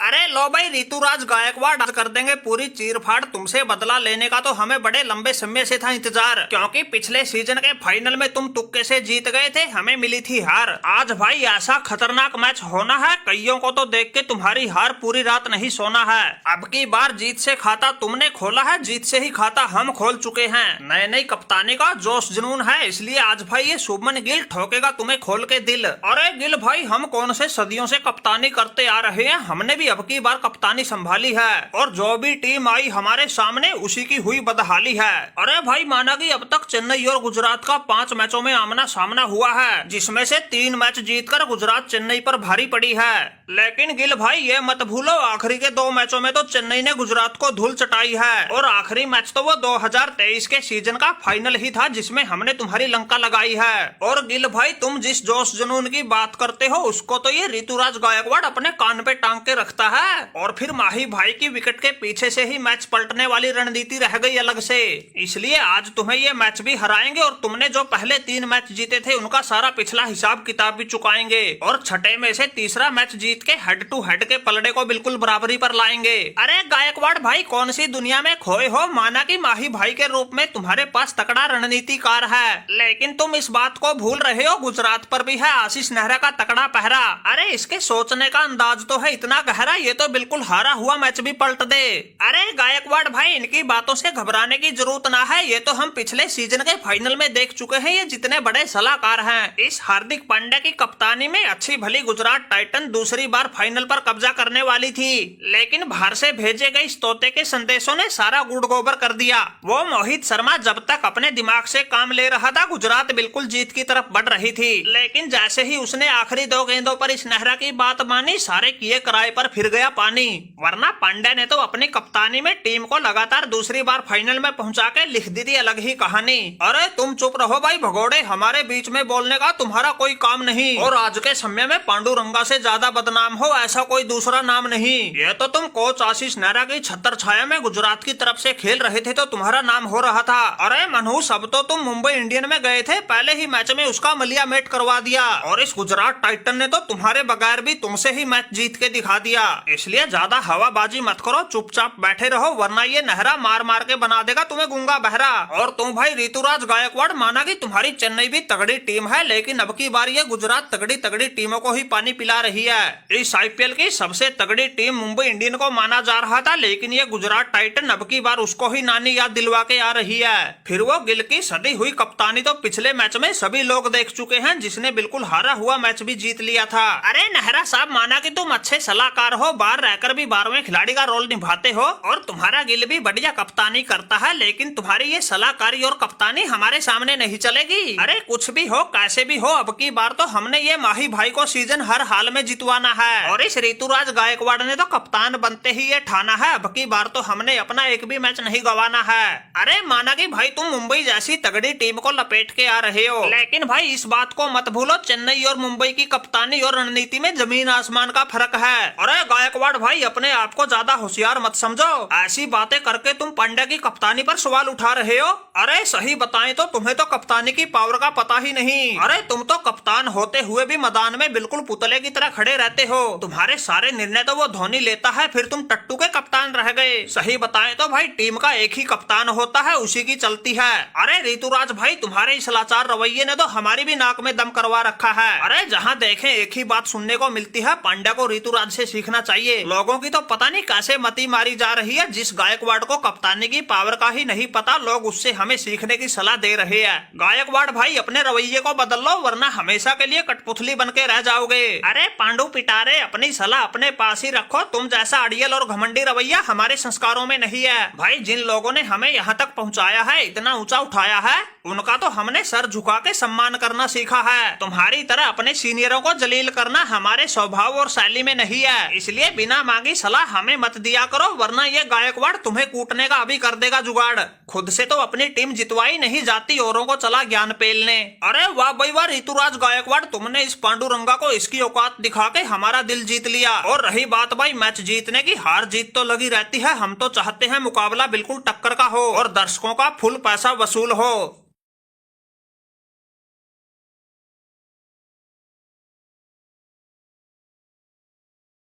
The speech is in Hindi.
अरे लो भाई ऋतुराज गायकवाड़, आज कर देंगे पूरी चीरफाड़। तुमसे बदला लेने का तो हमें बड़े लंबे समय से था इंतजार, क्योंकि पिछले सीजन के फाइनल में तुम तुक्के से जीत गए थे, हमें मिली थी हार। आज भाई ऐसा खतरनाक मैच होना है, कईयों को तो देख के तुम्हारी हार पूरी रात नहीं सोना है। अब की बार जीत से खाता तुमने खोला है, जीत से ही खाता हम खोल चुके हैं। नई नई कप्तानी का जोश जुनून है, इसलिए आज भाई ये शुभमन गिल ठोकेगा तुम्हें खोल के दिल। अरे गिल भाई, हम कौन से सदियों से कप्तानी करते आ रहे हैं, हमने भी अब की बार कप्तानी संभाली है, और जो भी टीम आई हमारे सामने उसी की हुई बदहाली है। अरे भाई माना कि अब तक चेन्नई और गुजरात का 5 मैचों में आमना सामना हुआ है, जिसमें से 3 मैच जीतकर गुजरात चेन्नई पर भारी पड़ी है। लेकिन गिल भाई ये मत भूलो, आखिरी के 2 मैचों में तो चेन्नई ने गुजरात को धूल चटाई है, और आखिरी मैच तो वो 2023 के सीजन का फाइनल ही था जिसमें हमने तुम्हारी लंका लगाई है। और गिल भाई, तुम जिस जोश जुनून की बात करते हो उसको तो ये ऋतुराज गायकवाड़ अपने कान पे टांग के रखता है, और फिर माही भाई की विकेट के पीछे से ही मैच पलटने वाली रणनीति रह गई अलग से। इसलिए आज तुम्हें ये मैच भी हराएंगे, और तुमने जो पहले 3 मैच जीते थे उनका सारा पिछला हिसाब किताब भी चुकाएंगे, और छठे में से तीसरा मैच जीत के हेड टू हेड के पलड़े को बिल्कुल बराबरी पर लाएंगे। अरे गायकवाड़ भाई, कौन सी दुनिया में खोए हो। माना कि माही भाई के रूप में तुम्हारे पास तकड़ा रणनीतिकार है, लेकिन तुम इस बात को भूल रहे हो गुजरात पर भी है आशीष नेहरा का तकड़ा पहरा। अरे इसके सोचने का अंदाज तो है इतना गहरा, ये तो बिल्कुल हारा हुआ मैच भी पलट दे। अरे गायकवाड़ भाई, इनकी बातों से घबराने की जरूरत ना है, ये तो हम पिछले सीजन के फाइनल में देख चुके हैं, ये जितने बड़े सलाहकार हैं। इस हार्दिक पांड्या की कप्तानी में अच्छी भली गुजरात टाइटन दूसरी बार फाइनल पर कब्जा करने वाली थी, लेकिन बाहर से भेजे गए इस तोते के संदेशों ने सारा गुड़ गोबर कर दिया। वो मोहित शर्मा जब तक अपने दिमाग से काम ले रहा था, गुजरात बिल्कुल जीत की तरफ बढ़ रही थी, लेकिन जैसे ही उसने आखिरी 2 गेंदों पर इस नेहरा की बात मानी, सारे किए कराए पर फिर गया पानी। वरना पांड्या ने तो अपनी कप्तानी में टीम को लगातार दूसरी बार फाइनल में पहुंचा के लिख दी थी अलग ही कहानी। अरे तुम चुप रहो भाई भगोड़े, हमारे बीच में बोलने का तुम्हारा कोई काम नहीं, और आज के समय में पांडुरंगा से ज्यादा बदनाम हो ऐसा कोई दूसरा नाम नहीं। ये तो तुम कोच आशीष नेहरा की छत्र छाया में गुजरात की तरफ से खेल रहे थे तो तुम्हारा नाम हो रहा था। अरे मनहूस, अब तो तुम मुंबई इंडियन में गए थे, पहले ही मैच में उसका मलिया मेट करवा दिया, और इस गुजरात टाइटन ने तो तुम्हारे बगैर भी तुमसे ही मैच जीत के दिखा दिया। इसलिए ज्यादा हवाबाजी मत करो, चुपचाप बैठे रहो, वरना ये नेहरा मार मार के बना देगा तुम्हें गूंगा बहरा। और तुम भाई ऋतुराज गायकवाड़, माना कि तुम्हारी चेन्नई भी तगड़ी टीम है, लेकिन अब की बार ये गुजरात तगड़ी तगड़ी टीमों को ही पानी पिला रही है। इस आईपीएल की सबसे तगड़ी टीम मुंबई इंडियन को माना जा रहा था, लेकिन ये गुजरात टाइटन अब की बार उसको ही नानी याद दिलवा के आ रही है। फिर वो गिल की सदी हुई कप्तानी तो पिछले मैच में सभी लोग देख चुके हैं, जिसने बिल्कुल हारा हुआ मैच भी जीत लिया था। अरे नेहरा साहब, माना कि तुम अच्छे सलाहकार हो, बाहर रहकर भी 12वें खिलाड़ी का रोल निभाते हो, और तुम्हारा गिल भी बढ़िया कप्तानी करता है, लेकिन तुम्हारी ये सलाहकारी और कप्तानी हमारे सामने नहीं चलेगी। अरे कुछ भी हो कैसे भी हो, अब की बार तो हमने ये माही भाई को सीजन हर हाल में जितवाना है, और इस ऋतुराज गायकवाड़ ने तो कप्तान बनते ही ये ठाना है, अब की बार तो हमने अपना एक भी मैच नहीं गंवाना है। अरे माना कि भाई तुम मुंबई जैसी तगड़ी टीम को लपेट के आ रहे हो, लेकिन भाई इस बात को मत भूलो, चेन्नई और मुंबई की कप्तानी और रणनीति में जमीन आसमान का फर्क है। अरे गायकवाड़ भाई, अपने आप को ज्यादा होशियार मत समझो, ऐसी बातें करके तुम पांड्या की कप्तानी पर सवाल उठा रहे हो। अरे सही बताएं तो तुम्हें तो कप्तानी की पावर का पता ही नहीं। अरे तुम तो कप्तान होते हुए भी मैदान में बिल्कुल पुतले की तरह खड़े रहते हो, तुम्हारे सारे निर्णय तो वो धोनी लेता है, फिर तुम टट्टू के कप्तान रह गए। सही बताएं तो भाई टीम का एक ही कप्तान होता है, उसी की चलती है। अरे ऋतुराज भाई, तुम्हारे इस लाचार रवैये ने तो हमारी भी नाक में दम करवा रखा है। अरे जहाँ देखें एक ही बात सुनने को मिलती है, पांड्या को ऋतुराज से सीखना चाहिए। लोगों की तो पता नहीं कैसे मती मारी जा रही है, जिस गायकवाड़ को कप्तानी की पावर का ही नहीं पता, लोग उससे हमें सीखने की सलाह दे रहे हैं। गायकवाड़ भाई, अपने रवैये को बदल लो, वरना हमेशा के लिए कठपुतली बन के रह जाओगे। अरे पांडु पिटारे, अपनी सलाह अपने पास ही रखो, तुम जैसा अड़ियल और घमंडी रवैया हमारे संस्कारों में नहीं है। भाई जिन लोगों ने हमें यहाँ तक पहुँचाया है, इतना ऊंचा उठाया है, उनका तो हमने सर झुका के सम्मान करना सीखा है। तुम्हारी तरह अपने सीनियरों को जलील करना हमारे स्वभाव और शैली में नहीं है, इसलिए बिना मांगी सलाह हमें मत दिया करो, वरना ये गायकवाड़ तुम्हें कूटने का अभी कर देगा जुगाड़। खुद से तो अपनी टीम जितवाई नहीं जाती, औरों को चला ज्ञान पेलने। अरे वाह भाई वाह ऋतुराज गायकवाड़, तुमने इस पांडुरंगा को इसकी औकात दिखा के हमारा दिल जीत लिया। और रही बात भाई मैच जीतने की, हार जीत तो लगी रहती है, हम तो चाहते हैं मुकाबला बिल्कुल टक्कर का हो और दर्शकों का फुल पैसा वसूल हो।